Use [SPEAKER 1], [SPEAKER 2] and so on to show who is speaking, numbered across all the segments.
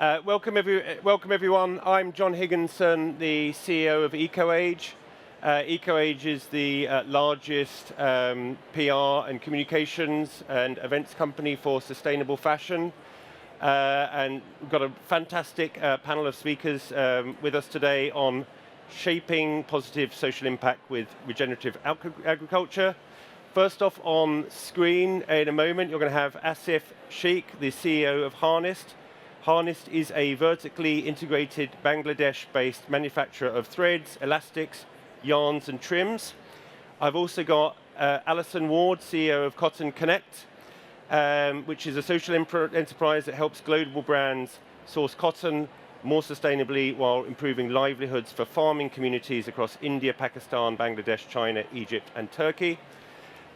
[SPEAKER 1] Welcome everyone. I'm John Higginson, the CEO of EcoAge. EcoAge is the largest PR and communications and events company for sustainable fashion. And we've got a fantastic panel of speakers with us today on shaping positive social impact with regenerative agriculture. First off on screen in a moment, you're going to have Assef, Shaikh, the CEO of Harnest. Harnest is a vertically integrated Bangladesh-based manufacturer of threads, elastics, yarns and trims. I've also got Alison Ward, CEO of Cotton Connect, which is a social enterprise that helps global brands source cotton more sustainably while improving livelihoods for farming communities across India, Pakistan, Bangladesh, China, Egypt and Turkey.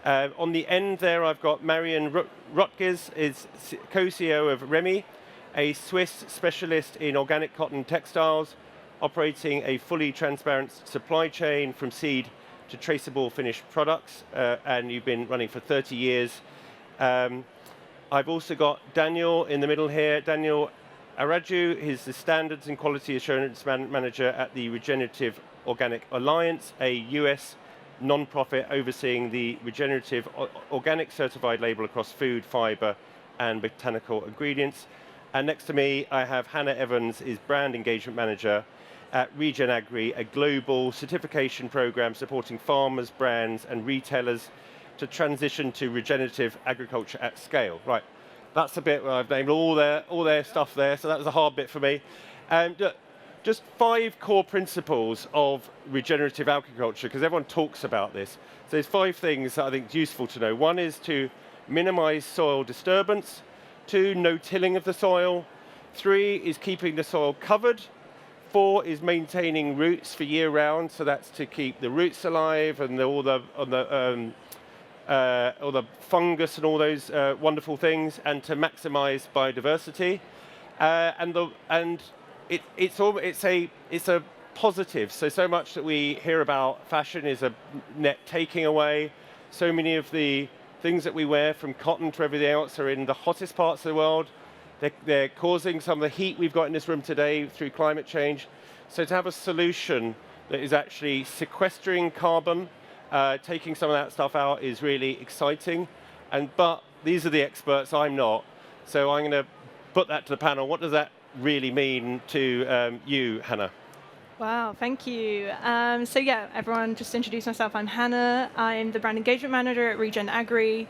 [SPEAKER 1] On the end there I've got Marion Rottges, is co-CEO of Remei, a Swiss specialist in organic cotton textiles, operating a fully transparent supply chain from seed to traceable finished products, and you've been running for 30 years. I've also got Daniel in the middle here. Daniel Araujo is the Standards and Quality Assurance Manager at the Regenerative Organic Alliance, a US non-profit overseeing the Regenerative Organic certified label across food, fiber, and botanical ingredients. And next to me, I have Hannah Evans, is Brand Engagement Manager at Regenagri, a global certification program supporting farmers, brands, and retailers to transition to regenerative agriculture at scale. Right, that's a bit where I've named all their stuff there, so that was a hard bit for me. Just 5 core principles of regenerative agriculture, because everyone talks about this. So there's 5 things that I think is useful to know. 1 is to minimize soil disturbance. 2, no tilling of the soil. 3 is keeping the soil covered. 4 is maintaining roots for year round, so that's to keep the roots alive and all the fungus and all those wonderful things, and to maximize biodiversity. It's a positive. So much that we hear about fashion is a net taking away. So many of the things that we wear, from cotton to everything else, are in the hottest parts of the world. They're causing some of the heat we've got in this room today through climate change. So to have a solution that is actually sequestering carbon, taking some of that stuff out, is really exciting. But these are the experts, I'm not. So I'm going to put that to the panel. What does that really mean to you, Hannah?
[SPEAKER 2] Wow, thank you. So yeah, everyone, just to introduce myself, I'm Hannah. I'm the Brand Engagement Manager at Regenagri.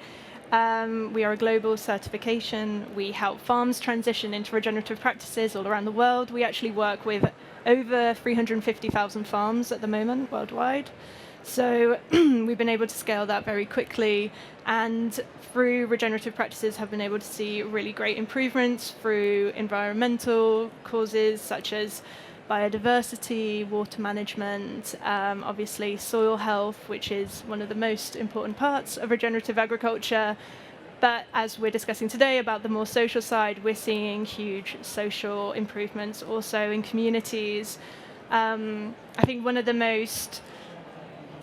[SPEAKER 2] We are a global certification. We help farms transition into regenerative practices all around the world. We actually work with over 350,000 farms at the moment worldwide. So we've been able to scale that very quickly, and through regenerative practices have been able to see really great improvements through environmental causes such as biodiversity, water management, obviously soil health, which is one of the most important parts of regenerative agriculture. But as we're discussing today about the more social side, we're seeing huge social improvements also in communities. I think one of the most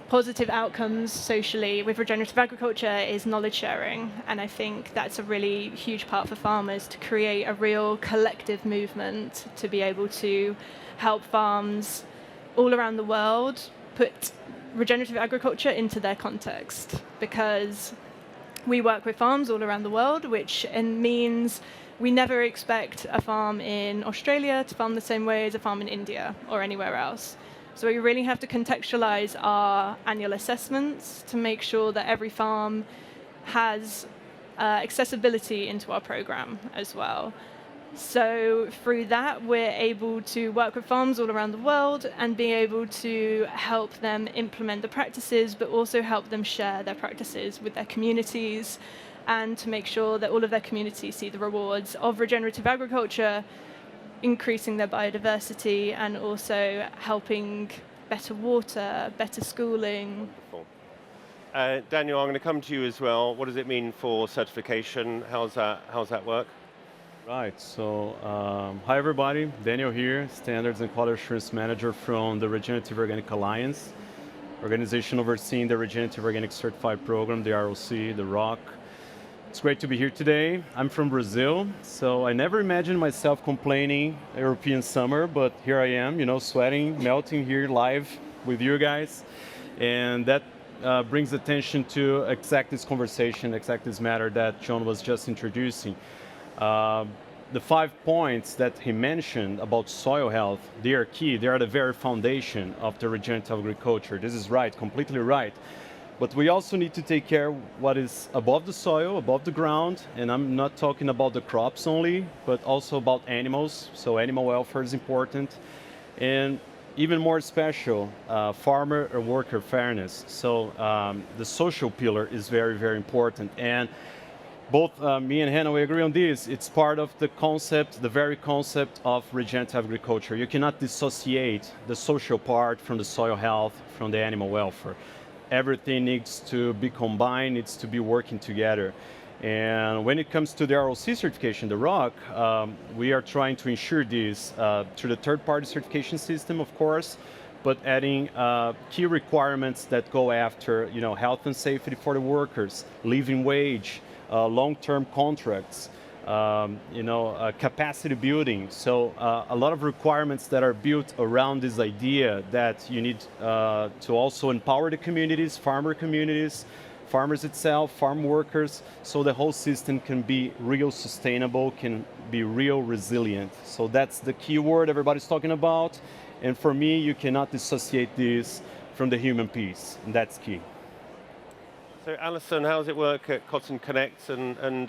[SPEAKER 2] positive outcomes socially with regenerative agriculture is knowledge sharing, and I think that's a really huge part for farmers, to create a real collective movement to be able to help farms all around the world put regenerative agriculture into their context, because we work with farms all around the world, which means we never expect a farm in Australia to farm the same way as a farm in India or anywhere else. So we really have to contextualize our annual assessments to make sure that every farm has accessibility into our program as well. So through that, we're able to work with farms all around the world and be able to help them implement the practices, but also help them share their practices with their communities, and to make sure that all of their communities see the rewards of regenerative agriculture, increasing their biodiversity and also helping better water, better schooling.
[SPEAKER 1] Wonderful. Daniel, I'm going to come to you as well. What does it mean for certification? How's that work?
[SPEAKER 3] Right, so hi everybody, Daniel here, Standards and Quality Assurance Manager from the Regenerative Organic Alliance, organization overseeing the Regenerative Organic Certified Program, the ROC, the ROC. It's great to be here today. I'm from Brazil, so I never imagined myself complaining European summer, but here I am, you know, sweating, melting here live with you guys. And that brings attention to exact this conversation, exact this matter that John was just introducing. The 5 points that he mentioned about soil health, they are key. They are the very foundation of the regenerative agriculture. This is right, completely right. But we also need to take care of what is above the soil, above the ground, and I'm not talking about the crops only, but also about animals. So animal welfare is important. And even more special, farmer or worker fairness. So the social pillar is very, very important. And both me and Hannah, we agree on this. It's part of the concept, the very concept of regenerative agriculture. You cannot dissociate the social part from the soil health, from the animal welfare. Everything needs to be combined, needs to be working together. And when it comes to the ROC certification, the ROC, we are trying to ensure this through the third-party certification system, of course, but adding key requirements that go after, you know, health and safety for the workers, living wage, long-term contracts, capacity building. So a lot of requirements that are built around this idea that you need to also empower the communities, farmers itself, farm workers, so the whole system can be real sustainable, can be real resilient. So that's the key word everybody's talking about. And for me, you cannot dissociate this from the human piece, and that's key.
[SPEAKER 1] So Alison, how does it work at Cotton Connect? And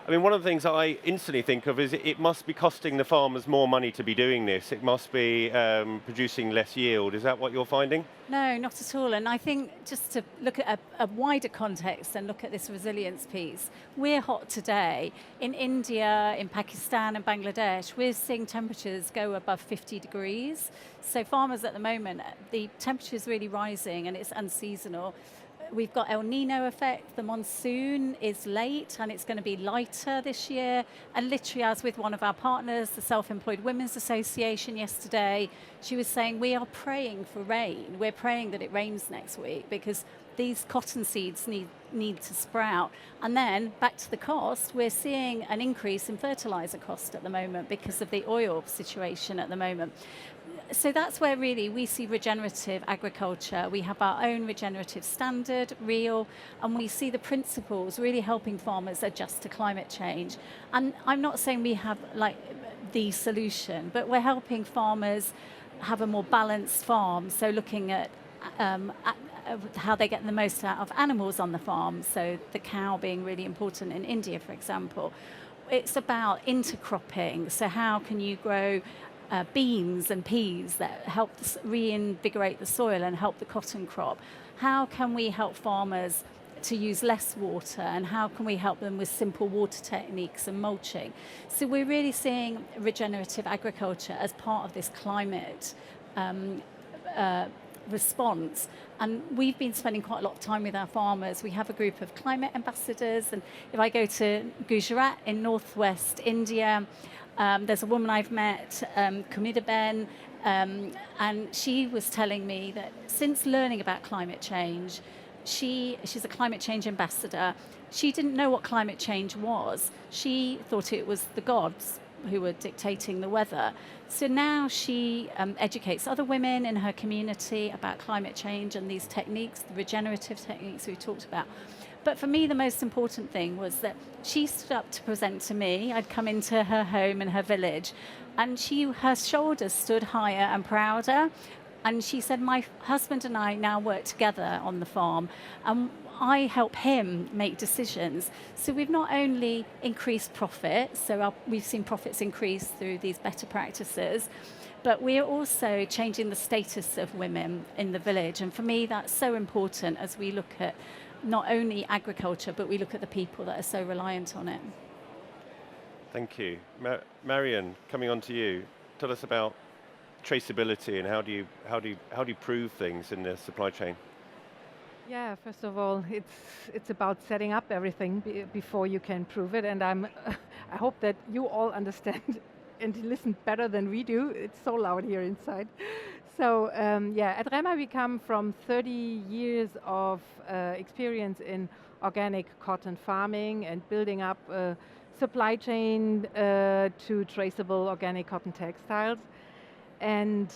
[SPEAKER 1] I mean, one of the things I instantly think of is it must be costing the farmers more money to be doing this. It must be producing less yield. Is that what you're finding?
[SPEAKER 4] No, not at all. And I think just to look at a wider context and look at this resilience piece, we're hot today. In India, in Pakistan and Bangladesh, we're seeing temperatures go above 50 degrees. So farmers at the moment, the temperature is really rising and it's unseasonal. We've got El Nino effect, the monsoon is late and it's going to be lighter this year. And literally, I was with one of our partners, the Self-Employed Women's Association yesterday. She was saying, we are praying for rain. We're praying that it rains next week because these cotton seeds need to sprout. And then back to the cost, we're seeing an increase in fertilizer cost at the moment because of the oil situation at the moment. So that's where really we see regenerative agriculture. We have our own regenerative standard, real, and we see the principles really helping farmers adjust to climate change. And I'm not saying we have like the solution, but we're helping farmers have a more balanced farm. So looking at how they get the most out of animals on the farm. So the cow being really important in India, for example. It's about intercropping. So how can you grow beans and peas that help reinvigorate the soil and help the cotton crop? How can we help farmers to use less water, and how can we help them with simple water techniques and mulching? So we're really seeing regenerative agriculture as part of this climate response. And we've been spending quite a lot of time with our farmers. We have a group of climate ambassadors, and if I go to Gujarat in northwest India, there's a woman I've met, Kumida Ben, and she was telling me that since learning about climate change, she's a climate change ambassador. She didn't know what climate change was. She thought it was the gods who were dictating the weather. So now she educates other women in her community about climate change and these techniques, the regenerative techniques we talked about. But for me, the most important thing was that she stood up to present to me. I'd come into her home in her village, and her shoulders stood higher and prouder. And she said, my husband and I now work together on the farm, and I help him make decisions. So we've not only increased profit, so we've seen profits increase through these better practices, but we are also changing the status of women in the village. And for me, that's so important as we look at not only agriculture, but we look at the people that are so reliant on it.
[SPEAKER 1] Thank you. Marion, coming on to you, tell us about traceability and how do you prove things in the supply chain?
[SPEAKER 5] Yeah, first of all, it's about setting up everything before you can prove it, and I hope that you all understand and listen better than we do. It's so loud here inside. So at Remei we come from 30 years of experience in organic cotton farming and building up a supply chain to traceable organic cotton textiles. And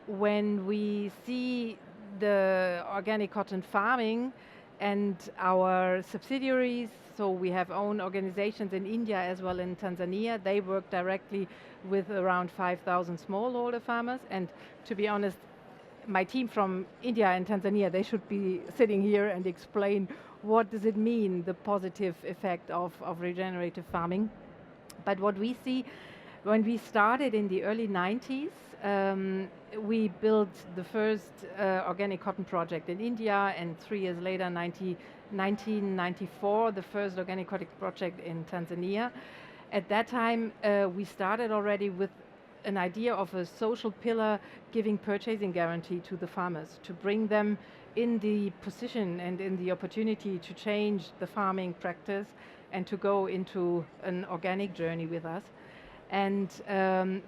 [SPEAKER 5] when we see the organic cotton farming and our subsidiaries, so we have own organizations in India as well in Tanzania, they work directly with around 5,000 smallholder farmers. And to be honest, my team from India and Tanzania, they should be sitting here and explain what does it mean, the positive effect of regenerative farming. But what we see, when we started in the early 90s, we built the first organic cotton project in India, and 3 years later, 1994, the first organic cotton project in Tanzania. At that time, we started already with an idea of a social pillar giving purchasing guarantee to the farmers, to bring them in the position and in the opportunity to change the farming practice and to go into an organic journey with us. And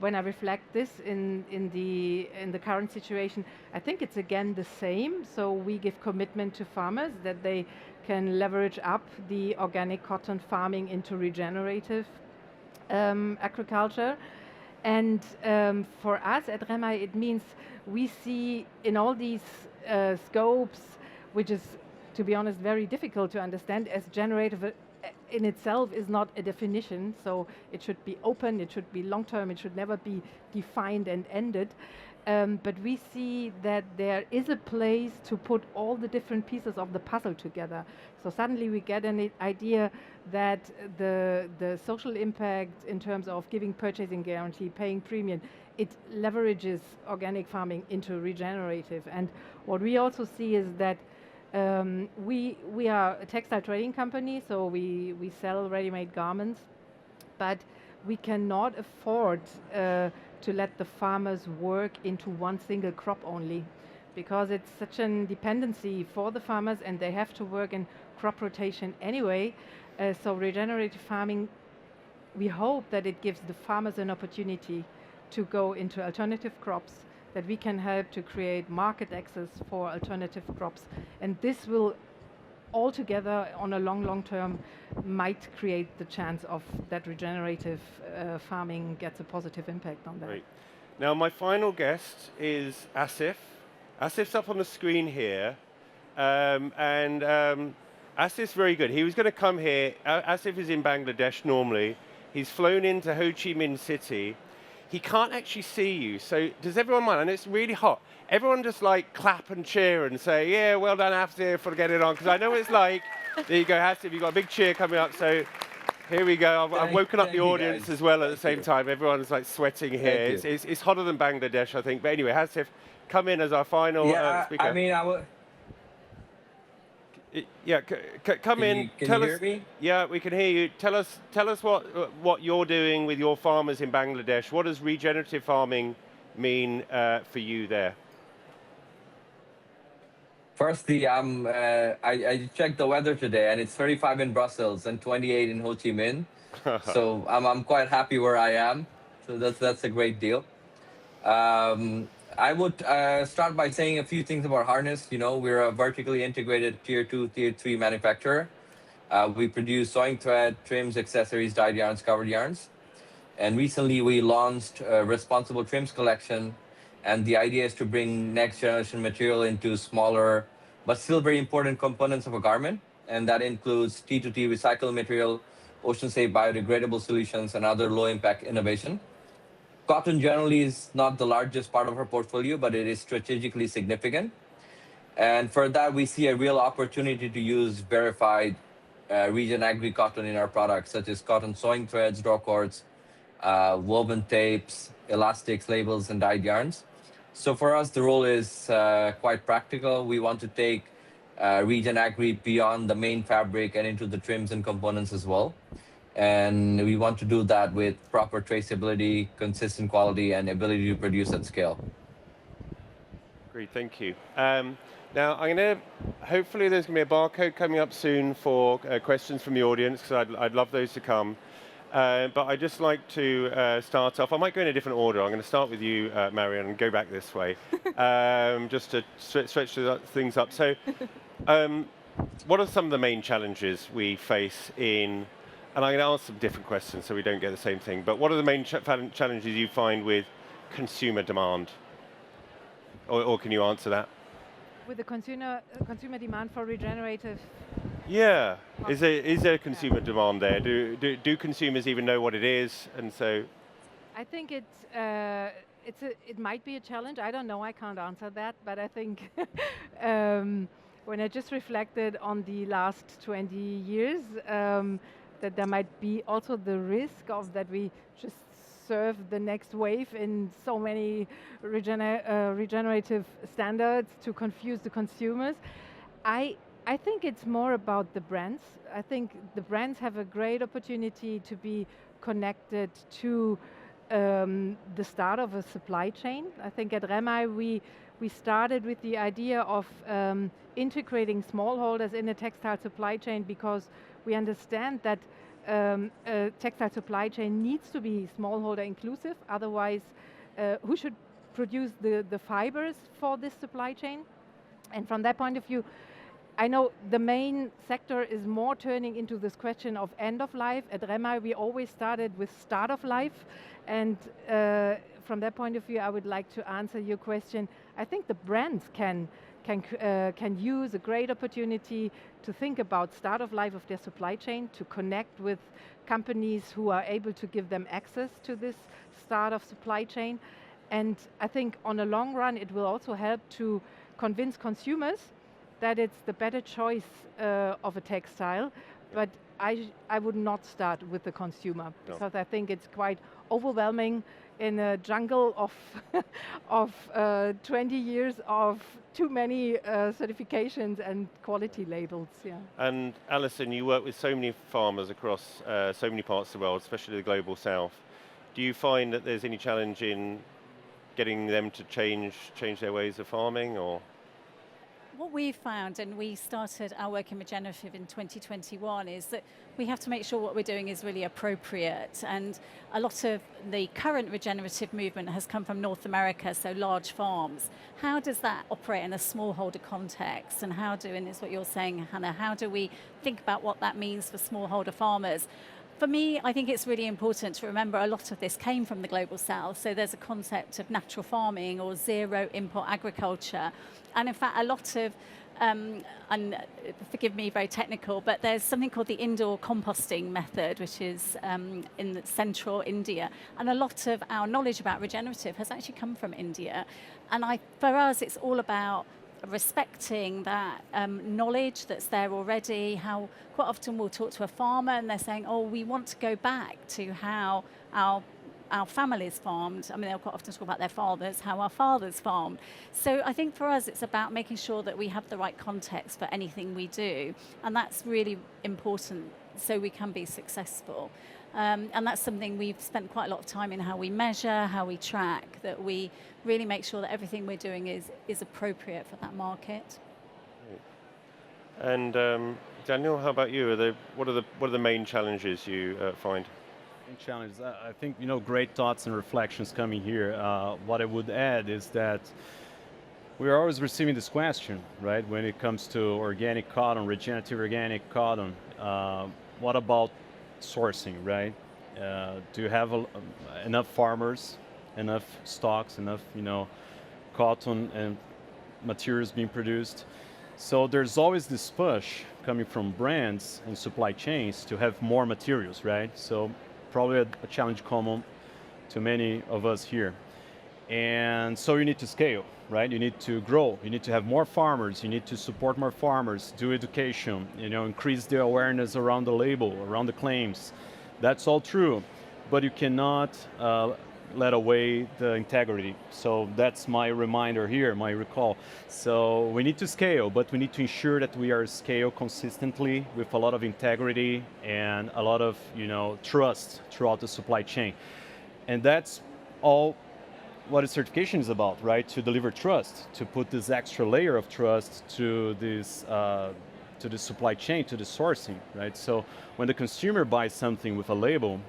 [SPEAKER 5] when I reflect this in the current situation, I think it's again the same. So we give commitment to farmers that they can leverage up the organic cotton farming into regenerative agriculture. And for us at Remei, it means we see in all these scopes, which is, to be honest, very difficult to understand, as generative in itself is not a definition, so it should be open, it should be long-term, it should never be defined and ended. But we see that there is a place to put all the different pieces of the puzzle together. So suddenly we get an idea that the social impact in terms of giving purchasing guarantee, paying premium, it leverages organic farming into regenerative. And what we also see is that we are a textile trading company, so we sell ready-made garments, but we cannot afford to let the farmers work into one single crop only, because it's such a dependency for the farmers and they have to work in crop rotation anyway. So regenerative farming, we hope that it gives the farmers an opportunity to go into alternative crops, that we can help to create market access for alternative crops. And this will altogether on a long term might create the chance of that regenerative farming gets a positive impact on that.
[SPEAKER 1] Great. Now my final guest is Assef. Assef's up on the screen here, Assef's very good. He was going to come here. Assef is in Bangladesh normally. He's flown into Ho Chi Minh City. He can't actually see you, so does everyone mind? And it's really hot. Everyone just like clap and cheer and say, yeah, well done, Assef, for getting on, because I know it's like, there you go, Assef, you've got a big cheer coming up, so here we go. I've woken up the audience as well at the same time. Everyone's like sweating here. It's hotter than Bangladesh, I think. But anyway, Assef, come in as our final speaker.
[SPEAKER 6] I mean, I would...
[SPEAKER 1] Yeah, come in.
[SPEAKER 6] Can you hear me?
[SPEAKER 1] Yeah, we can hear you. Tell us what you're doing with your farmers in Bangladesh. What does regenerative farming mean for you there?
[SPEAKER 6] Firstly, I checked the weather today, and it's 35 in Brussels and 28 in Ho Chi Minh. So I'm quite happy where I am. So that's a great deal. I would start by saying a few things about Harnest. You know, we're a vertically integrated tier 2, tier 3 manufacturer. We produce sewing thread, trims, accessories, dyed yarns, covered yarns. And recently we launched a responsible trims collection. And the idea is to bring next generation material into smaller, but still very important components of a garment. And that includes T2T recycled material, ocean-safe biodegradable solutions, and other low-impact innovation. Cotton generally is not the largest part of our portfolio, but it is strategically significant. And for that, we see a real opportunity to use verified Regenagri cotton in our products, such as cotton sewing threads, draw cords, woven tapes, elastics, labels, and dyed yarns. So for us, the role is quite practical. We want to take Regenagri beyond the main fabric and into the trims and components as well. And we want to do that with proper traceability, consistent quality, and ability to produce at scale.
[SPEAKER 1] Great, thank you. Now, hopefully there's going to be a barcode coming up soon for questions from the audience, because I'd love those to come. But I'd just like to start off. I might go in a different order. I'm going to start with you, Marion, and go back this way, just to stretch things up. So, What are some of the main challenges we face in, and I'm going to ask some different questions so we don't get the same thing, but what are the main challenges you find with consumer demand? Or can you answer that?
[SPEAKER 5] With the consumer demand for regenerative.
[SPEAKER 1] Yeah, is there consumer demand there? Do consumers even know what it is? And so,
[SPEAKER 5] I think it might be a challenge. I don't know. I can't answer that. But I think when I just reflected on the last 20 years, that there might be also the risk of that we just serve the next wave in so many regenerative standards to confuse the consumers. I think it's more about the brands. I think the brands have a great opportunity to be connected to the start of a supply chain. I think at Remei we started with the idea of integrating smallholders in a textile supply chain because we understand that a textile supply chain needs to be smallholder inclusive. Otherwise, who should produce the fibers for this supply chain? And from that point of view, I know the main sector is more turning into this question of end of life. At Remei, we always started with start of life. And from that point of view, I would like to answer your question. I think the brands can use a great opportunity to think about start of life of their supply chain, to connect with companies who are able to give them access to this start of supply chain. And I think on a long run, it will also help to convince consumers that it's the better choice of a textile, but I would not start with the consumer because I think it's quite overwhelming in a jungle of 20 years of too many certifications and quality labels. Yeah.
[SPEAKER 1] And Alison, you work with so many farmers across so many parts of the world, especially the global south. Do you find that there's any challenge in getting them to change their ways of farming, or?
[SPEAKER 4] What we've found, and we started our work in Regenerative in 2021, is that we have to make sure what we're doing is really appropriate. And a lot of the current regenerative movement has come from North America, so large farms. How does that operate in a smallholder context? And and it's what you're saying, Hannah, how do we think about what that means for smallholder farmers? For me, I think it's really important to remember a lot of this came from the global south. So there's a concept of natural farming or zero import agriculture. And in fact, a lot of, and forgive me, very technical, but there's something called the indoor composting method, which is in central India. And a lot of our knowledge about regenerative has actually come from India. And for us, it's all about respecting that knowledge that's there already. How quite often we'll talk to a farmer and they're saying, oh, we want to go back to how our families farmed. I mean, they'll quite often talk about their fathers, how our fathers farmed. So I think for us, it's about making sure that we have the right context for anything we do. And that's really important so we can be successful. And that's something we've spent quite a lot of time in, how we measure, how we track, that we really make sure that everything we're doing is appropriate for that market.
[SPEAKER 1] And Daniel, how about you? What are the main challenges you find?
[SPEAKER 3] Challenges. I think, great thoughts and reflections coming here. What I would add is that we are always receiving this question, right? When it comes to organic cotton, regenerative organic cotton, what about sourcing, right? Do you have enough farmers, enough stocks, enough, cotton and materials being produced? So there's always this push coming from brands and supply chains to have more materials, right? So probably a challenge common to many of us here. And so you need to scale, right? You need to grow. You need to have more farmers. You need to support more farmers, do education, increase the awareness around the label, around the claims. That's all true, but you cannot let away the integrity. So that's my reminder here, my recall. So we need to scale, but we need to ensure that we are scale consistently with a lot of integrity and a lot of trust throughout the supply chain. And that's all what a certification is about, right? To deliver trust, to put this extra layer of trust to this to the supply chain, to the sourcing, right? So when the consumer buys something with a label,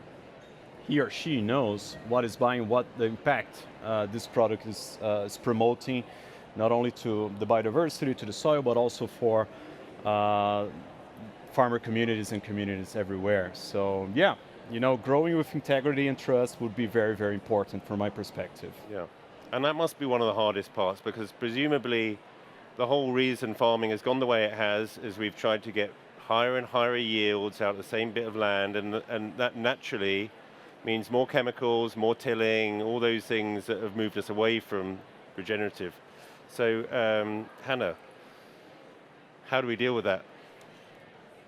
[SPEAKER 3] he or she knows what is buying, what the impact this product is promoting, not only to the biodiversity, to the soil, but also for farmer communities and communities everywhere. So yeah, growing with integrity and trust would be very, very important from my perspective.
[SPEAKER 1] Yeah, and that must be one of the hardest parts, because presumably the whole reason farming has gone the way it has is we've tried to get higher and higher yields out of the same bit of land, and that naturally means more chemicals, more tilling, all those things that have moved us away from regenerative. So, Hannah, how do we deal with that?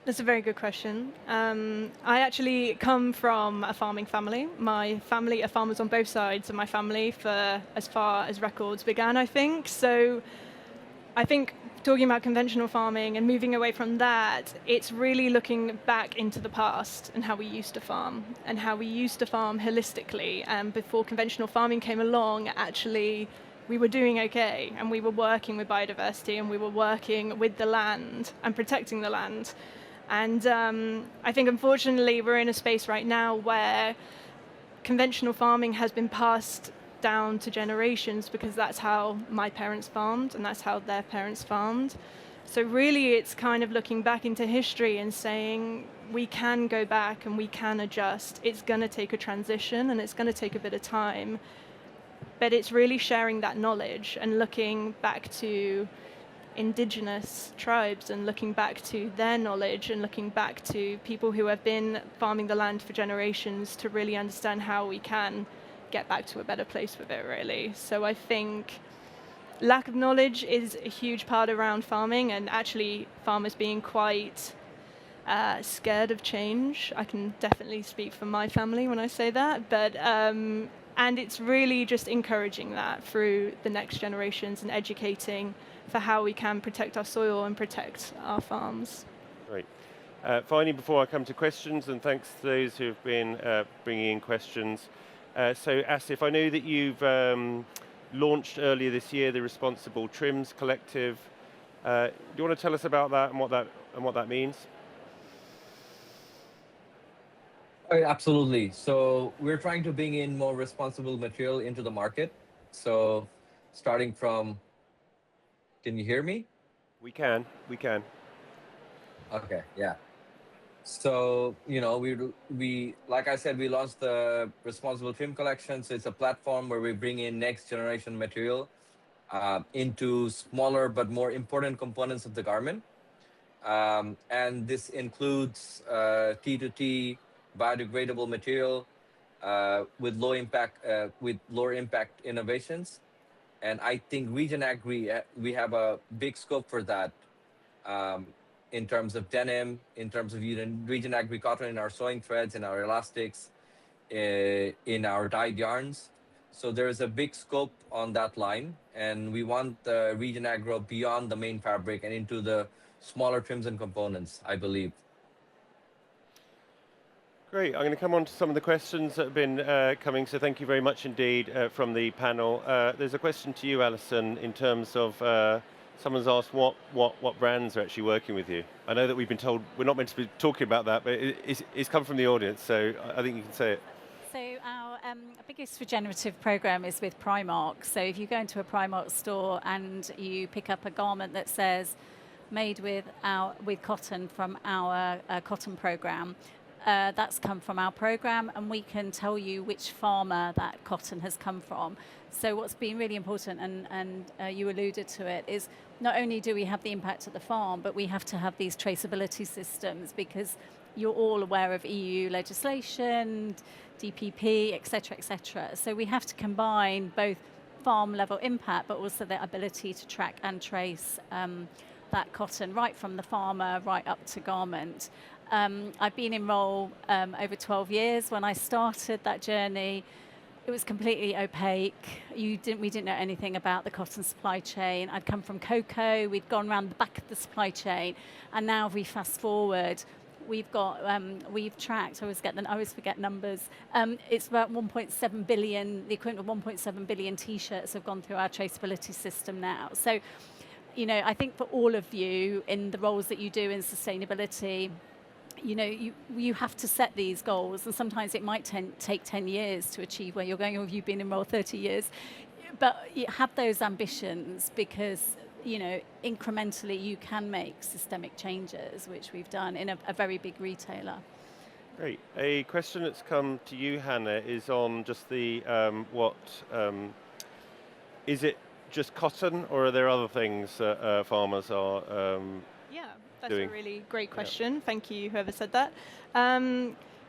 [SPEAKER 2] That's a very good question. I actually come from a farming family. My family are farmers on both sides of my family for as far as records began, I think. So I think talking about conventional farming and moving away from that, it's really looking back into the past and how we used to farm and how we used to farm holistically. And before conventional farming came along, actually, we were doing okay, and we were working with biodiversity, and we were working with the land and protecting the land. And I think, unfortunately, we're in a space right now where conventional farming has been passed down to generations because that's how my parents farmed and that's how their parents farmed. So really, it's kind of looking back into history and saying we can go back and we can adjust. It's going to take a transition and it's going to take a bit of time. But it's really sharing that knowledge and looking back to indigenous tribes and looking back to their knowledge and looking back to people who have been farming the land for generations to really understand how we can get back to a better place with it, really. So I think lack of knowledge is a huge part around farming, and actually farmers being quite scared of change. I can definitely speak for my family when I say that, but and it's really just encouraging that through the next generations and educating for how we can protect our soil and protect our farms.
[SPEAKER 1] Great. Finally, before I come to questions, and thanks to those who've been bringing in questions. So Assef, I know that you've launched earlier this year the Responsible Trims Collective. Do you want to tell us about that and what that means?
[SPEAKER 6] Absolutely. So we're trying to bring in more responsible material into the market. So starting from, can you hear me?
[SPEAKER 1] We can.
[SPEAKER 6] Okay, yeah. So, we like I said, we launched the Responsible Trim Collection. So it's a platform where we bring in next generation material into smaller but more important components of the garment. And this includes T2T biodegradable material with lower impact innovations. And I think Regenagri, we have a big scope for that in terms of denim, in terms of Regenagri cotton in our sewing threads, in our elastics, in our dyed yarns. So there is a big scope on that line, and we want the Regenagri beyond the main fabric and into the smaller trims and components, I believe.
[SPEAKER 1] Great. I'm going to come on to some of the questions that have been coming, so thank you very much indeed from the panel. There's a question to you, Alison, in terms of someone's asked what brands are actually working with you. I know that we've been told we're not meant to be talking about that, but it's come from the audience, so I think you can say it.
[SPEAKER 4] So our biggest regenerative program is with Primark. So if you go into a Primark store and you pick up a garment that says made with cotton from our cotton program, that's come from our program, and we can tell you which farmer that cotton has come from. So what's been really important, and you alluded to it, is not only do we have the impact at the farm, but we have to have these traceability systems, because you're all aware of EU legislation, DPP, etc., etc. So we have to combine both farm level impact, but also the ability to track and trace that cotton right from the farmer right up to garment. I've been in role over 12 years. When I started that journey, it was completely opaque. We didn't know anything about the cotton supply chain. I'd come from cocoa. We'd gone around the back of the supply chain, and now if we fast forward, we've tracked. I always forget numbers. It's about 1.7 billion. The equivalent of 1.7 billion T-shirts have gone through our traceability system now. So, I think for all of you in the roles that you do in sustainability, you have to set these goals, and sometimes it might take 10 years to achieve where you're going, or if you've been in role 30 years. But you have those ambitions, because incrementally you can make systemic changes, which we've done in a very big retailer.
[SPEAKER 1] Great. A question that's come to you, Hannah, is on just the is it just cotton, or are there other things that farmers are
[SPEAKER 2] Yeah, that's
[SPEAKER 1] doing?
[SPEAKER 2] a really great question. Thank you, whoever said that.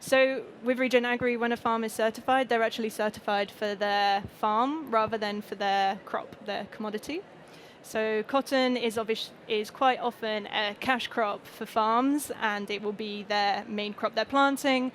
[SPEAKER 2] So with Regenagri, when a farm is certified, they're actually certified for their farm rather than for their crop, their commodity. So cotton is quite often a cash crop for farms, and it will be their main crop they're planting.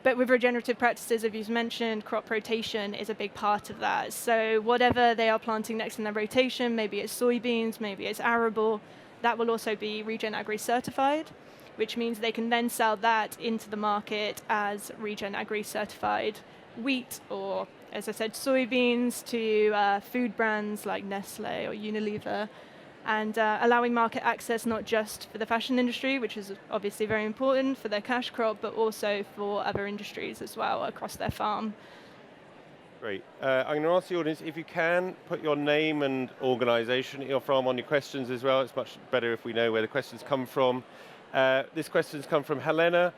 [SPEAKER 2] But with regenerative practices, as you've mentioned, crop rotation is a big part of that. So whatever they are planting next in their rotation, maybe it's soybeans, maybe it's arable, that will also be Regenagri certified, which means they can then sell that into the market as Regenagri certified wheat, or, as I said, soybeans, to food brands like Nestle or Unilever, and allowing market access not just for the fashion industry, which is obviously very important for their cash crop, but also for other industries as well across their farm.
[SPEAKER 1] Great. I'm going to ask the audience, if you can, put your name and organisation that you're from on your questions as well. It's much better if we know where the questions come from. This question's come from Helena.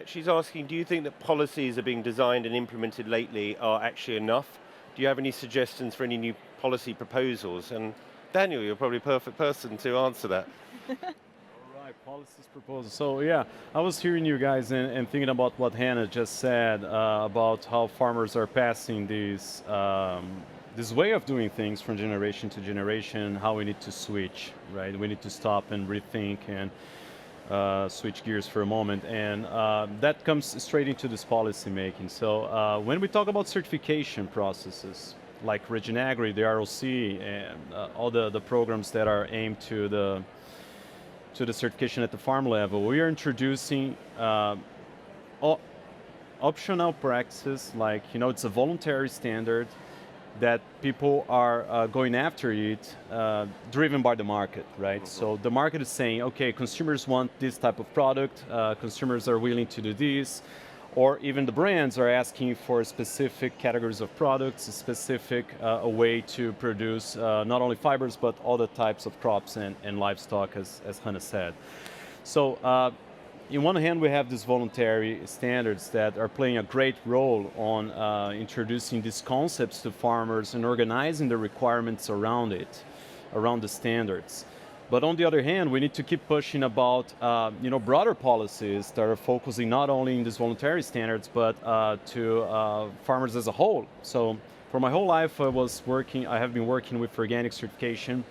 [SPEAKER 1] She's asking, do you think that policies are being designed and implemented lately are actually enough? Do you have any suggestions for any new policy proposals? And Daniel, you're probably a perfect person to answer that.
[SPEAKER 3] All right, policies proposals. So yeah, I was hearing you guys and thinking about what Hannah just said about how farmers are passing this way of doing things from generation to generation, how we need to switch, right? We need to stop and rethink and switch gears for a moment, and that comes straight into this policy making. So when we talk about certification processes, like Regenagri, the ROC, and all the programs that are aimed to the certification at the farm level, we are introducing optional practices, like, it's a voluntary standard that people are going after it, driven by the market, right? Mm-hmm. So the market is saying, okay, consumers want this type of product, consumers are willing to do this, or even the brands are asking for specific categories of products, a specific a way to produce not only fibers, but all the types of crops and livestock, as Hannah said. So in one hand, we have these voluntary standards that are playing a great role on introducing these concepts to farmers and organizing the requirements around it, around the standards. But on the other hand, we need to keep pushing about broader policies that are focusing not only in these voluntary standards, but to farmers as a whole. So for my whole life, I have been working with organic certification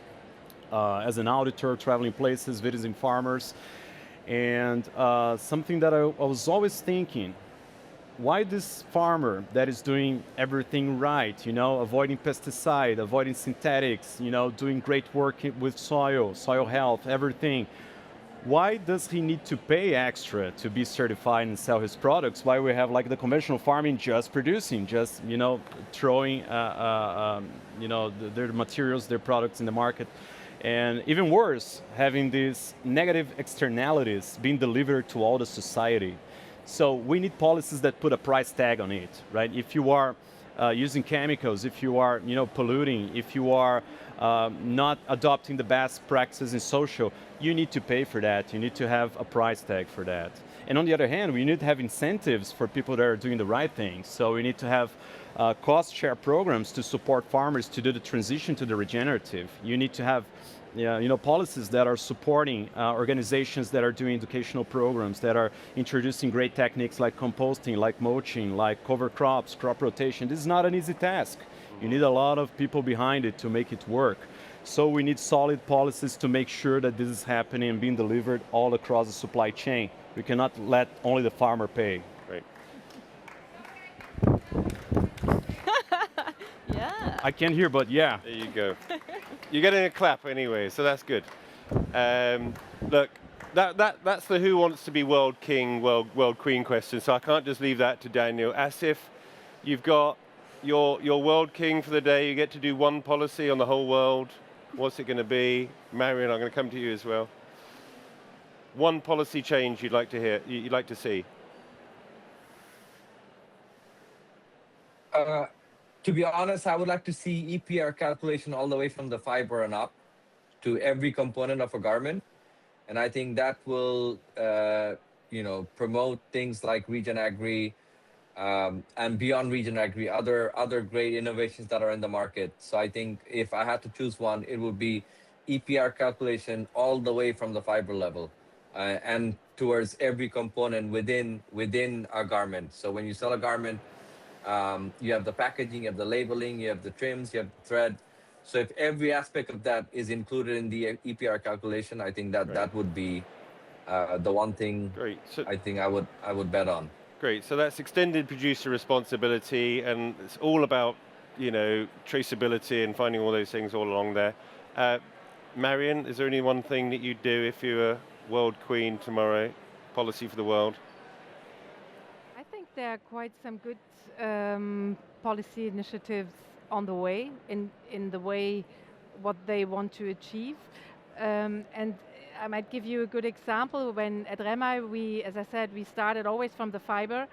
[SPEAKER 3] as an auditor, traveling places, visiting farmers. And something that I was always thinking, why this farmer that is doing everything right, avoiding pesticide, avoiding synthetics, doing great work with soil health, everything, why does he need to pay extra to be certified and sell his products? Why we have like the conventional farming just producing, just throwing their materials, their products in the market? And even worse, having these negative externalities being delivered to all the society. So we need policies that put a price tag on it, right? If you are using chemicals, if you are polluting, if you are not adopting the best practices in social, you need to pay for that. You need to have a price tag for that. And on the other hand, we need to have incentives for people that are doing the right things. So we need to have cost share programs to support farmers to do the transition to the regenerative. You need to have policies that are supporting organizations that are doing educational programs, that are introducing great techniques like composting, like mulching, like cover crops, crop rotation. This is not an easy task. You need a lot of people behind it to make it work. So we need solid policies to make sure that this is happening and being delivered all across the supply chain. We cannot let only the farmer pay.
[SPEAKER 1] Right.
[SPEAKER 2] Yeah.
[SPEAKER 3] I can't hear, but yeah.
[SPEAKER 1] There you go. You're getting a clap anyway, so that's good. Look, that's the who wants to be world king, world queen question, so I can't just leave that to Daniel. Assef, you've got your world king for the day. You get to do one policy on the whole world. What's it going to be? Marion, I'm going to come to you as well. One policy change you'd like to see.
[SPEAKER 6] To be honest, I would like to see EPR calculation all the way from the fiber and up. to every component of a garment. And I think that will, promote things like Regenagri, and beyond Regenagri, other great innovations that are in the market. So I think if I had to choose one, it would be EPR calculation all the way from the fiber level, and towards every component within a garment. So when you sell a garment, you have the packaging, you have the labeling, you have the trims, you have the thread. So if every aspect of that is included in the EPR calculation, I think that would be the one thing.
[SPEAKER 1] Great. So
[SPEAKER 6] I think I would bet on.
[SPEAKER 1] great. So that's extended producer responsibility, and it's all about, traceability and finding all those things all along there. Marion, is there any one thing that you'd do if you were world queen tomorrow? Policy for the world?
[SPEAKER 5] I think there are quite some good policy initiatives on the way, in the way what they want to achieve. And I might give you a good example. When at Remei, as I said, we started always from the fiber,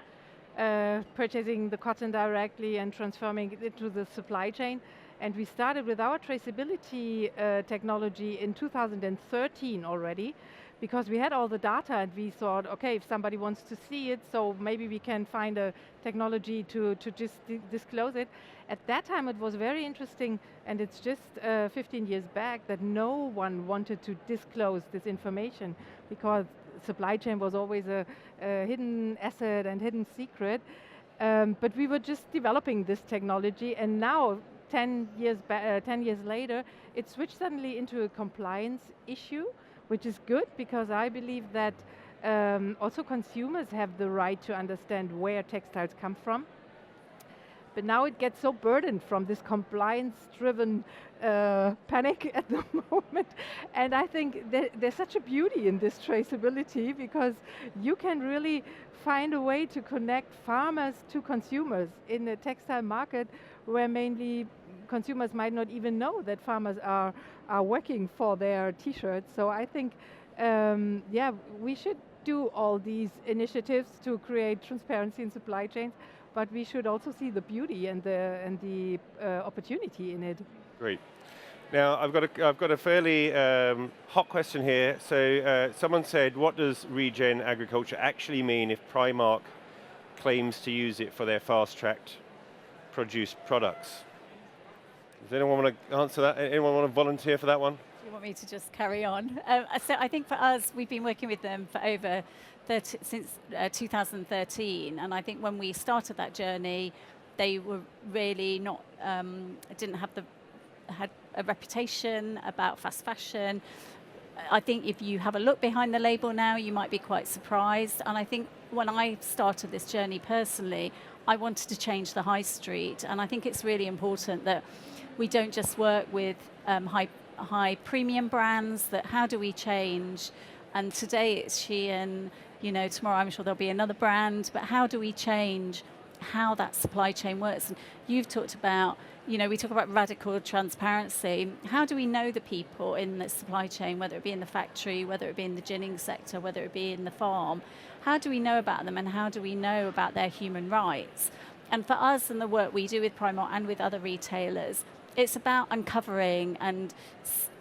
[SPEAKER 5] purchasing the cotton directly and transforming it into the supply chain. And we started with our traceability technology in 2013 already, because we had all the data and we thought, okay, if somebody wants to see it, so maybe we can find a technology to just disclose it. At that time it was very interesting, and it's just 15 years back that no one wanted to disclose this information, because supply chain was always a hidden asset and hidden secret. But we were just developing this technology, and now 10 years later, it switched suddenly into a compliance issue, which is good, because I believe that also consumers have the right to understand where textiles come from. But now it gets so burdened from this compliance-driven panic at the moment. And I think there's such a beauty in this traceability, because you can really find a way to connect farmers to consumers in a textile market where mainly consumers might not even know that farmers are working for their t-shirts. So I think, we should do all these initiatives to create transparency in supply chains, but we should also see the beauty and the opportunity in it.
[SPEAKER 1] Great. Now I've got a fairly hot question here. So someone said, what does regen agriculture actually mean if Primark claims to use it for their fast-tracked produced products? Does anyone want to answer that? Anyone want to volunteer for that one?
[SPEAKER 4] Do you want me to just carry on? So I think for us, we've been working with them for since 2013, and I think when we started that journey, they were really not had a reputation about fast fashion. I think if you have a look behind the label now, you might be quite surprised. And I think when I started this journey personally, I wanted to change the high street, and I think it's really important that we don't just work with high premium brands. That how do we change? And today it's Shein. Tomorrow I'm sure there'll be another brand. But how do we change how that supply chain works? And you've talked about, we talk about radical transparency. How do we know the people in the supply chain, whether it be in the factory, whether it be in the ginning sector, whether it be in the farm? How do we know about them, and how do we know about their human rights? And for us and the work we do with Primark and with other retailers, it's about uncovering and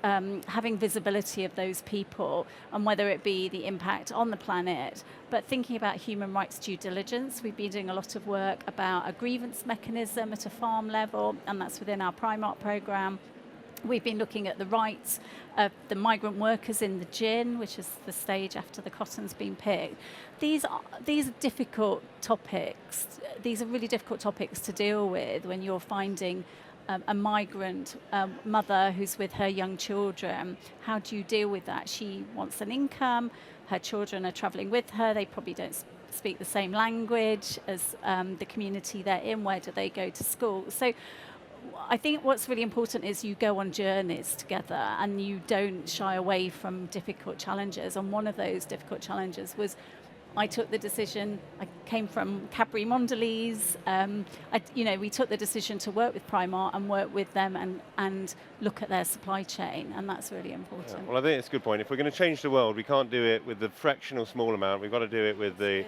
[SPEAKER 4] having visibility of those people, and whether it be the impact on the planet, but thinking about human rights due diligence. We've been doing a lot of work about a grievance mechanism at a farm level, and that's within our Primark program. We've been looking at the rights of the migrant workers in the gin, which is the stage after the cotton's been picked. These are difficult topics. These are really difficult topics to deal with when you're finding a migrant mother who's with her young children. How do you deal with that? She wants an income, her children are traveling with her, they probably don't speak the same language as the community they're in. Where do they go to school? So I think what's really important is you go on journeys together and you don't shy away from difficult challenges. And one of those difficult challenges was I took the decision. I came from Cadbury Mondelez. We took the decision to work with Primark and work with them and look at their supply chain, and that's really important.
[SPEAKER 1] Yeah. Well, I think it's a good point. If we're going to change the world, we can't do it with the fractional small amount. We've got to do it with the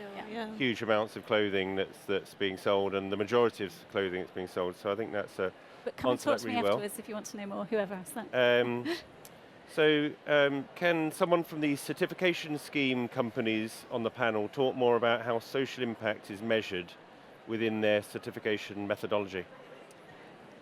[SPEAKER 1] huge amounts of clothing that's being sold, and the majority of clothing that's being sold. So I think that's
[SPEAKER 4] But come and talk to me afterwards if you want to know more, whoever has that.
[SPEAKER 1] So can someone from the certification scheme companies on the panel talk more about how social impact is measured within their certification methodology?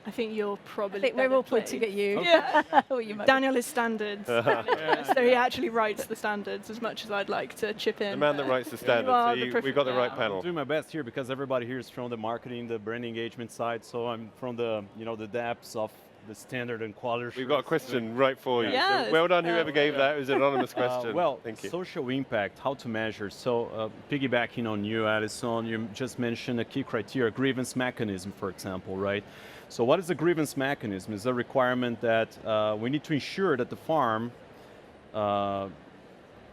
[SPEAKER 2] I think you're probably.
[SPEAKER 4] I think we're all
[SPEAKER 2] placed.
[SPEAKER 4] pointing at you.
[SPEAKER 2] Yeah.
[SPEAKER 4] Or you might be.
[SPEAKER 2] Daniel is standards, so he actually writes the standards as much as I'd like to chip in.
[SPEAKER 1] The man that writes the standards. So we've got the right panel.
[SPEAKER 3] I'm doing my best here because everybody here is from the marketing, the brand engagement side. So I'm from the the depths of the standard and quality.
[SPEAKER 1] We've got a question right for you.
[SPEAKER 2] Yeah.
[SPEAKER 1] So well done, whoever gave that. It was an anonymous question.
[SPEAKER 3] Well,
[SPEAKER 1] thank you.
[SPEAKER 3] Social impact, how to measure. So piggybacking on you, Alison, you just mentioned a key criteria, grievance mechanism, for example, right? So what is a grievance mechanism? It's a requirement that we need to ensure that the farm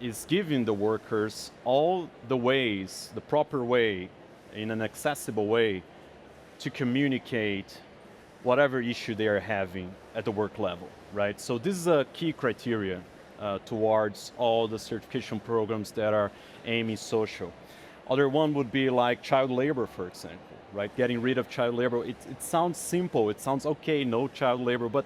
[SPEAKER 3] is giving the workers all the ways, the proper way, in an accessible way, to communicate whatever issue they are having at the work level, right? So this is a key criteria towards all the certification programs that are aiming social. Other one would be like child labor, for example, right? Getting rid of child labor. It sounds simple. It sounds okay, no child labor, but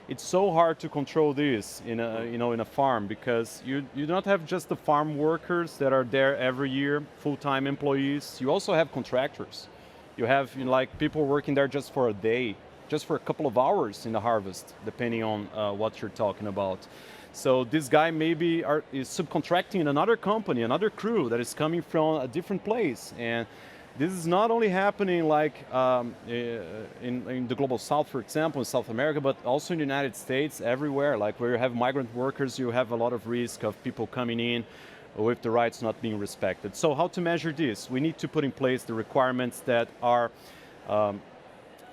[SPEAKER 3] it's so hard to control this in a in a farm because you don't have just the farm workers that are there every year, full-time employees. You also have contractors. You have like people working there just for a day, just for a couple of hours in the harvest, depending on what you're talking about. So this guy maybe is subcontracting another company, another crew that is coming from a different place. And this is not only happening like in the global south, for example, in South America, but also in the United States, everywhere. Like where you have migrant workers, you have a lot of risk of people coming in with the rights not being respected. So how to measure this? We need to put in place the requirements that are,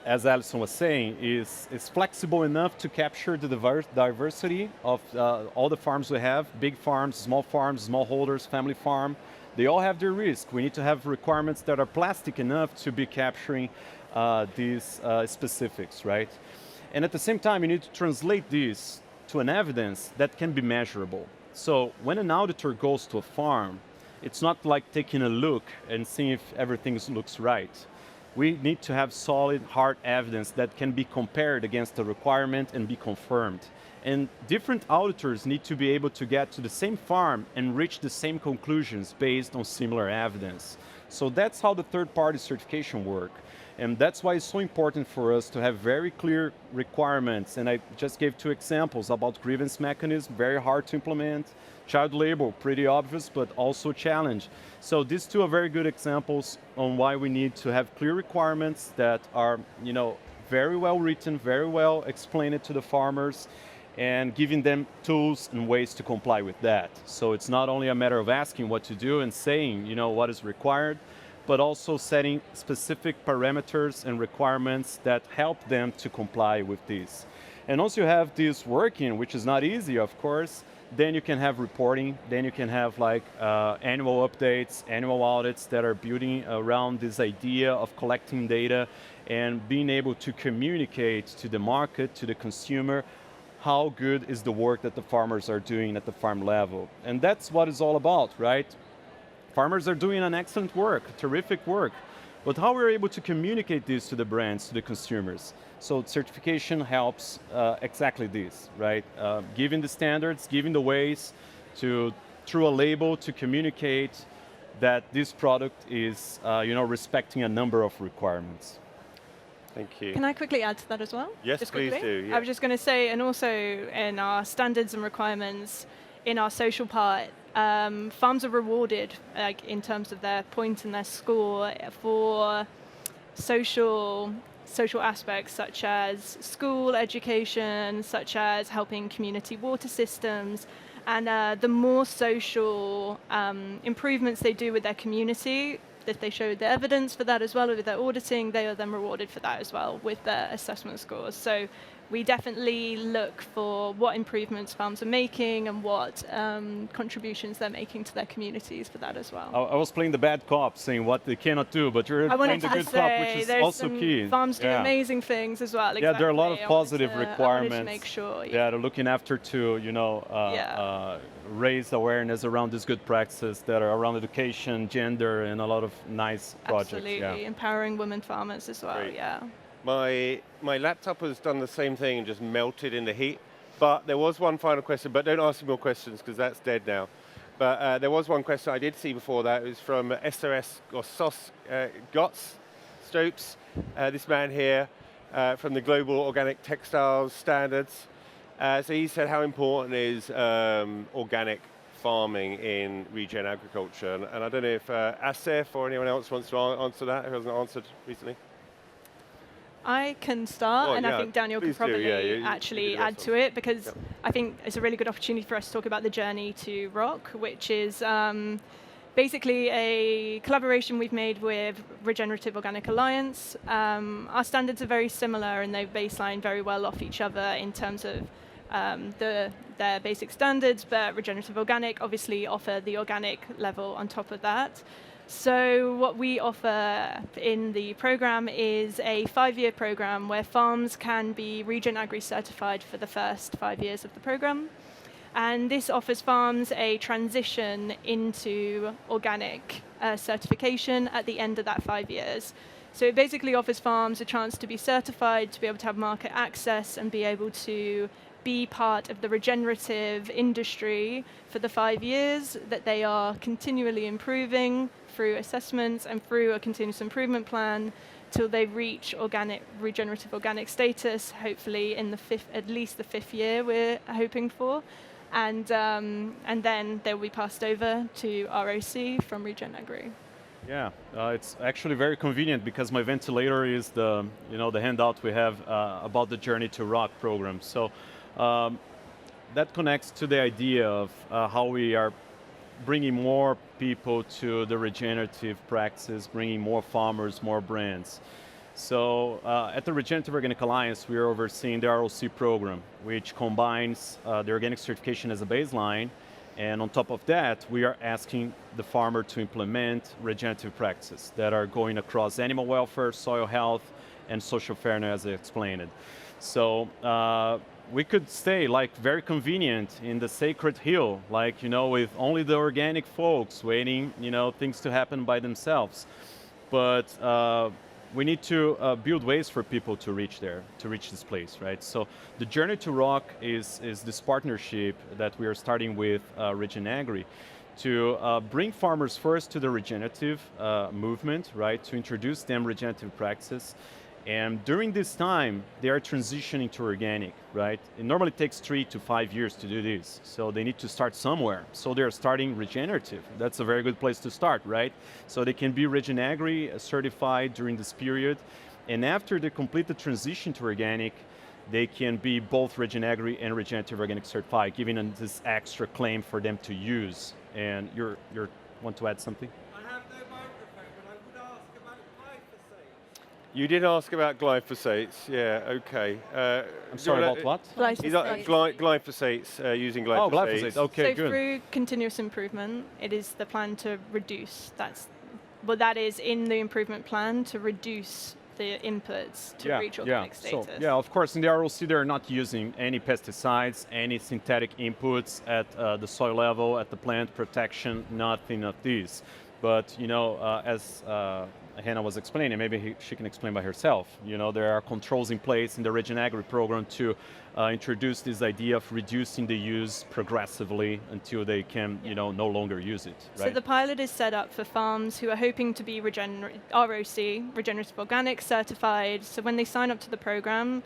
[SPEAKER 3] as Alison was saying, is flexible enough to capture the diversity of all the farms we have, big farms, small holders, family farm. They all have their risk. We need to have requirements that are plastic enough to be capturing these specifics, right? And at the same time, you need to translate this to an evidence that can be measurable. So when an auditor goes to a farm, it's not like taking a look and seeing if everything looks right. We need to have solid, hard evidence that can be compared against the requirement and be confirmed. And different auditors need to be able to get to the same farm and reach the same conclusions based on similar evidence. So that's how the third-party certification work. And that's why it's so important for us to have very clear requirements. And I just gave 2 examples about grievance mechanism, very hard to implement. Child labor, pretty obvious, but also a challenge. So these 2 are very good examples on why we need to have clear requirements that are, very well written, very well explained to the farmers, and giving them tools and ways to comply with that. So it's not only a matter of asking what to do and saying, what is required, but also setting specific parameters and requirements that help them to comply with these. And once you have this working, which is not easy, of course, then you can have reporting, then you can have like annual updates, annual audits that are building around this idea of collecting data and being able to communicate to the market, to the consumer, how good is the work that the farmers are doing at the farm level. And that's what it's all about, right? Farmers are doing an excellent work, terrific work, but how we're able to communicate this to the brands, to the consumers. So certification helps exactly this, right? Giving the standards, giving the ways to, through a label, to communicate that this product is, respecting a number of requirements.
[SPEAKER 1] Thank you.
[SPEAKER 2] Can I quickly add to that as well?
[SPEAKER 1] Yes,
[SPEAKER 2] just
[SPEAKER 1] please
[SPEAKER 2] quickly?
[SPEAKER 1] do. Yeah.
[SPEAKER 2] I was just going to say, and also in our standards and requirements, in our social part, farms are rewarded in terms of their point and their score for social aspects such as school education, such as helping community water systems, and the more social improvements they do with their community, if they show the evidence for that as well with their auditing, they are then rewarded for that as well with their assessment scores. So we definitely look for what improvements farms are making and what contributions they're making to their communities for that as well.
[SPEAKER 3] I was playing the bad cop, saying what they cannot do, but you're playing the good cop, which is also key.
[SPEAKER 2] Farms do amazing things as well.
[SPEAKER 3] Yeah, there are a lot of positive requirements.
[SPEAKER 2] To make sure.
[SPEAKER 3] Yeah, they're looking after to, raise awareness around these good practices that are around education, gender, and a lot of nice projects.
[SPEAKER 2] Absolutely, empowering women farmers as well.
[SPEAKER 1] Great.
[SPEAKER 2] Yeah.
[SPEAKER 1] My laptop has done the same thing and just melted in the heat. But there was one final question, but don't ask me more questions because that's dead now. But there was one question I did see before that. It was from SOS or SOS Gotts Stopes, this man here from the Global Organic Textiles Standards. So he said how important is organic farming in regen agriculture. And I don't know if Assef or anyone else wants to answer that, who hasn't answered recently.
[SPEAKER 2] I can start, and I think Daniel can probably actually add to it, because I think it's a really good opportunity for us to talk about the journey to ROC, which is basically a collaboration we've made with Regenerative Organic Alliance. Our standards are very similar, and they baseline very well off each other in terms of their basic standards, but Regenerative Organic obviously offer the organic level on top of that. So what we offer in the program is a 5-year program where farms can be Regenagri certified for the first 5 years of the program. And this offers farms a transition into organic certification at the end of that 5 years. So it basically offers farms a chance to be certified, to be able to have market access and be able to be part of the regenerative industry for the 5 years that they are continually improving through assessments and through a continuous improvement plan till they reach regenerative organic status, hopefully in the at least the 5th year we're hoping for. And then they'll be passed over to ROC from Regenagri.
[SPEAKER 3] Yeah, it's actually very convenient because my ventilator is the handout we have about the Journey to ROC program. So that connects to the idea of how we are bringing more people to the regenerative practices, bringing more farmers, more brands. So at the Regenerative Organic Alliance, we are overseeing the ROC program, which combines the organic certification as a baseline, and on top of that, we are asking the farmer to implement regenerative practices that are going across animal welfare, soil health, and social fairness, as I explained. So we could stay very convenient in the sacred hill, with only the organic folks waiting, things to happen by themselves. But we need to build ways for people to reach there, to reach this place, right? So the Journey to ROC is this partnership that we are starting with Regenagri to bring farmers first to the regenerative movement, right? To introduce them regenerative practices. And during this time, they are transitioning to organic, right? It normally takes 3 to 5 years to do this. So they need to start somewhere. So they're starting regenerative. That's a very good place to start, right? So they can be Regenagri certified during this period. And after they complete the transition to organic, they can be both Regenagri and Regenerative Organic certified, giving them this extra claim for them to use. And you want to add something?
[SPEAKER 1] You did ask about glyphosates, yeah, okay.
[SPEAKER 3] I'm sorry, about what?
[SPEAKER 1] Glyphosates, using glyphosates.
[SPEAKER 3] Oh, glyphosates, okay,
[SPEAKER 2] so
[SPEAKER 3] good.
[SPEAKER 2] Through continuous improvement, it is the plan to reduce, that is in the improvement plan, to reduce the inputs to reach organic status.
[SPEAKER 3] So, yeah, of course, in the ROC, they're not using any pesticides, any synthetic inputs at the soil level, at the plant protection, nothing of these. But, as Hannah was explaining, maybe she can explain by herself. There are controls in place in the Regenagri program to introduce this idea of reducing the use progressively until they can, no longer use it. Right?
[SPEAKER 2] So the pilot is set up for farms who are hoping to be ROC, Regenerative Organic certified. So when they sign up to the program,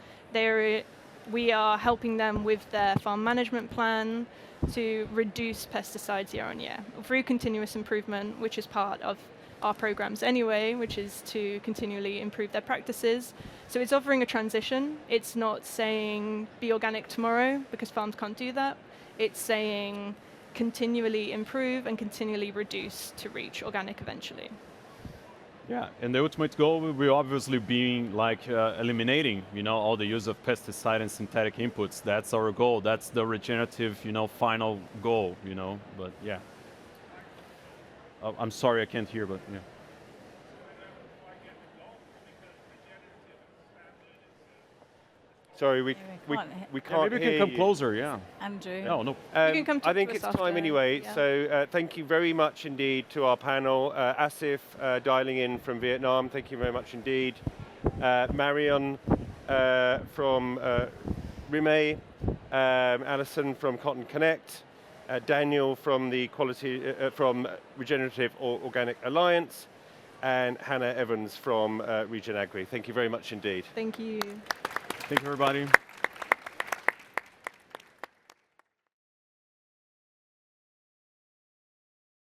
[SPEAKER 2] we are helping them with their farm management plan to reduce pesticides year on year through continuous improvement, which is part of our programs anyway, which is to continually improve their practices. So it's offering a transition. It's not saying be organic tomorrow, because farms can't do that. It's saying continually improve and continually reduce to reach organic eventually.
[SPEAKER 3] Yeah, and the ultimate goal will be obviously being eliminating, all the use of pesticide and synthetic inputs. That's our goal. That's the regenerative, final goal, but yeah. I'm sorry, I can't hear, but yeah.
[SPEAKER 1] Sorry, we can't
[SPEAKER 3] maybe
[SPEAKER 1] hear
[SPEAKER 3] we can come
[SPEAKER 1] you.
[SPEAKER 3] closer, yeah.
[SPEAKER 4] Andrew.
[SPEAKER 3] No.
[SPEAKER 2] You can come
[SPEAKER 1] I think
[SPEAKER 2] to us
[SPEAKER 1] it's
[SPEAKER 2] after,
[SPEAKER 1] time anyway,
[SPEAKER 2] yeah.
[SPEAKER 1] so thank you very much indeed to our panel. Assef, dialing in from Vietnam, thank you very much indeed. Marion from Remei, Alison from Cotton Connect, Daniel from the from Regenerative Organic Alliance, and Hannah Evans from Regenagri. Thank you very much indeed.
[SPEAKER 2] Thank you.
[SPEAKER 3] Thank you, everybody.